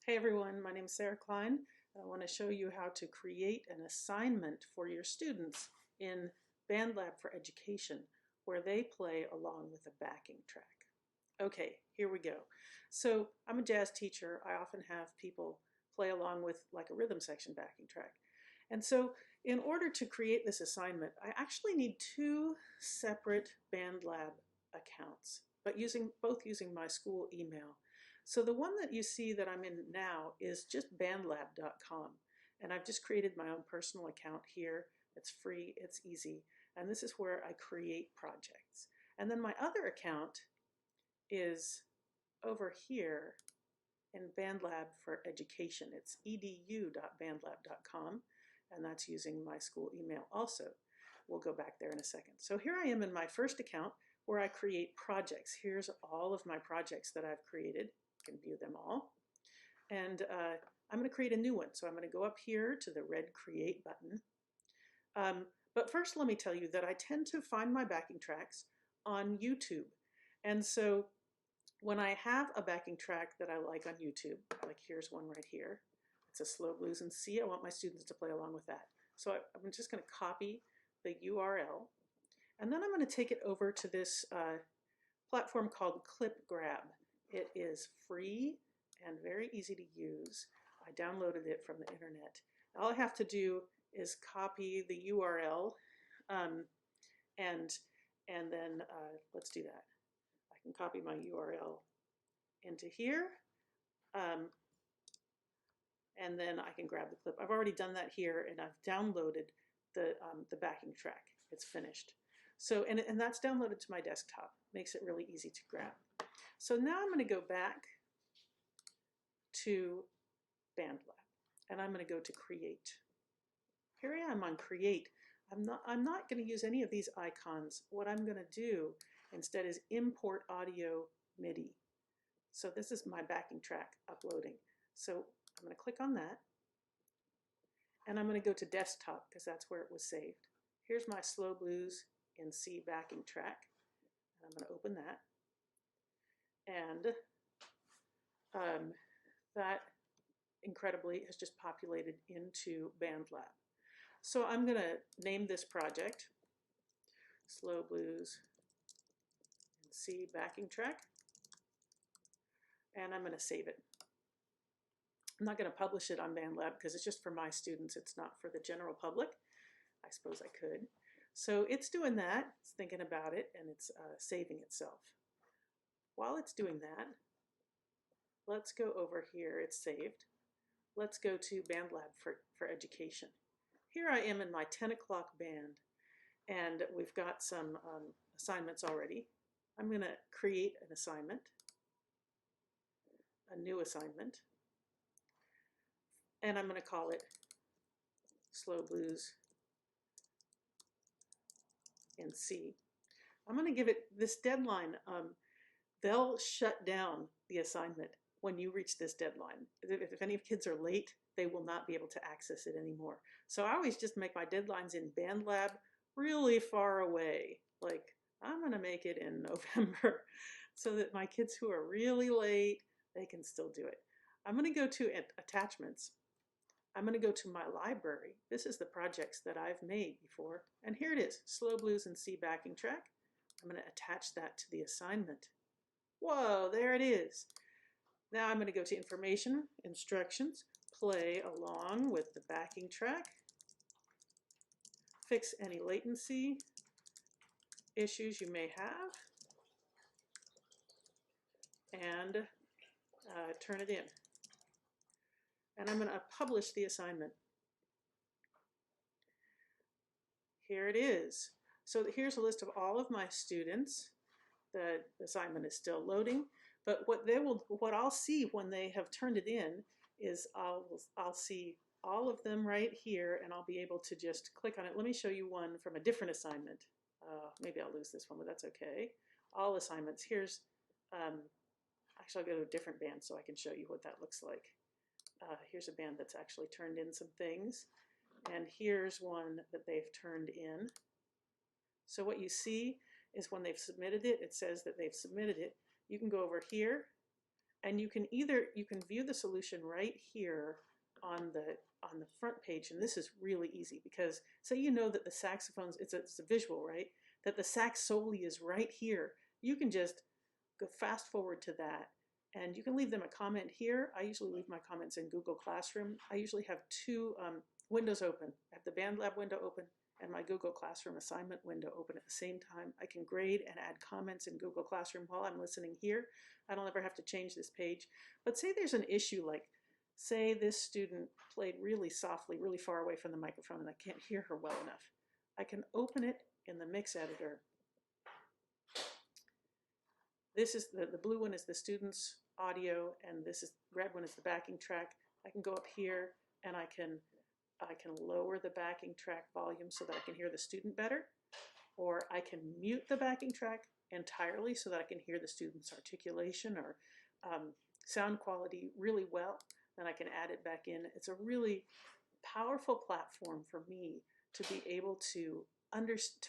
Hey everyone, my name is Sarah Klein. I want to show you how to create an assignment for your students in BandLab for Education where they play along with a backing track. Okay, here we go. So I'm a jazz teacher. I often have people play along with like a rhythm section backing track. And so in order to create this assignment, I actually need two separate BandLab accounts, but both using my school email. So the one that you see that I'm in now is just bandlab.com. And I've just created my own personal account here. It's free, it's easy. And this is where I create projects. And then my other account is over here in BandLab for Education. It's edu.bandlab.com. And that's using my school email also. We'll go back there in a second. So here I am in my first account where I create projects. Here's all of my projects that I've created. You can view them all. And I'm going to create a new one. So I'm going to go up here to the red Create button. But first let me tell you that I tend to find my backing tracks on YouTube. And so when I have a backing track that I like on YouTube, like here's one right here, it's a slow blues in C. I want my students to play along with that. So I'm just going to copy the URL, and then I'm going to take it over to this platform called Clip Grab. It is free and very easy to use. I downloaded it from the internet. All I have to do is copy the URL, and then let's do that. I can copy my URL into here, and then I can grab the clip. I've already done that here, and I've downloaded the backing track. It's finished. So, and that's downloaded to my desktop. Makes it really easy to grab. So now I'm going to go back to BandLab, and I'm going to go to Create. Here I am on Create. I'm not going to use any of these icons. What I'm going to do instead is import audio MIDI. So this is my backing track uploading. So I'm going to click on that, and I'm going to go to desktop because that's where it was saved. Here's my slow blues in C backing track, and I'm going to open that. And that incredibly has just populated into BandLab. So I'm going to name this project Slow Blues in C backing track, and I'm going to save it. I'm not going to publish it on BandLab because it's just for my students. It's not for the general public. I suppose I could. So it's doing that. It's thinking about it, and it's saving itself. While it's doing that, let's go over here. It's saved. Let's go to BandLab for Education. Here I am in my 10 o'clock band, and we've got some assignments already. I'm going to create an assignment, a new assignment, and I'm going to call it Slow Blues in C. I'm going to give it this deadline. They'll shut down the assignment when you reach this deadline. If any kids are late, they will not be able to access it anymore. So I always just make my deadlines in BandLab really far away. Like I'm going to make it in November so that my kids who are really late, they can still do it. I'm going to go to attachments. I'm going to go to my library. This is the projects that I've made before. And here it is, Slow Blues in C backing track. I'm going to attach that to the assignment. Whoa, there it is. Now I'm going to go to Information, Instructions, play along with the backing track, fix any latency issues you may have, and turn it in. And I'm going to publish the assignment. Here it is. So here's a list of all of my students. The assignment is still loading, but what I'll see when they have turned it in is I'll see all of them right here, and I'll be able to just click on it. Let me show you one from a different assignment. Maybe I'll lose this one, but that's okay. All assignments. Here's actually I'll go to a different band so I can show you what that looks like. Here's a band that's actually turned in some things, and here's one that they've turned in. So what you see is when they've submitted it, it says that they've submitted it. You can go over here And you can view the solution right here on the front page, and this is really easy because say you know that the saxophones, it's a visual, right? That the sax soli is right here. You can just go fast forward to that, and you can leave them a comment here. I usually leave my comments in Google Classroom. I usually have two windows open. I have the BandLab window open and my Google Classroom assignment window open at the same time. I can grade and add comments in Google Classroom while I'm listening here. I don't ever have to change this page. But say there's an issue, like say this student played really softly, really far away from the microphone, and I can't hear her well enough. I can open it in the mix editor. This is the blue one is the student's audio, and this is red one is the backing track. I can go up here and I can lower the backing track volume so that I can hear the student better, or I can mute the backing track entirely so that I can hear the student's articulation or sound quality really well. Then I can add it back in. It's a really powerful platform for me to be able to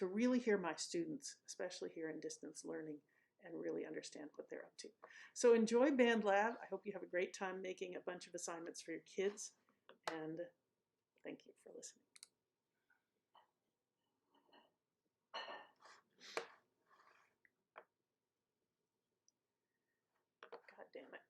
really hear my students, especially here in distance learning, and really understand what they're up to. So enjoy BandLab. I hope you have a great time making a bunch of assignments for your kids, and thank you for listening. God damn it.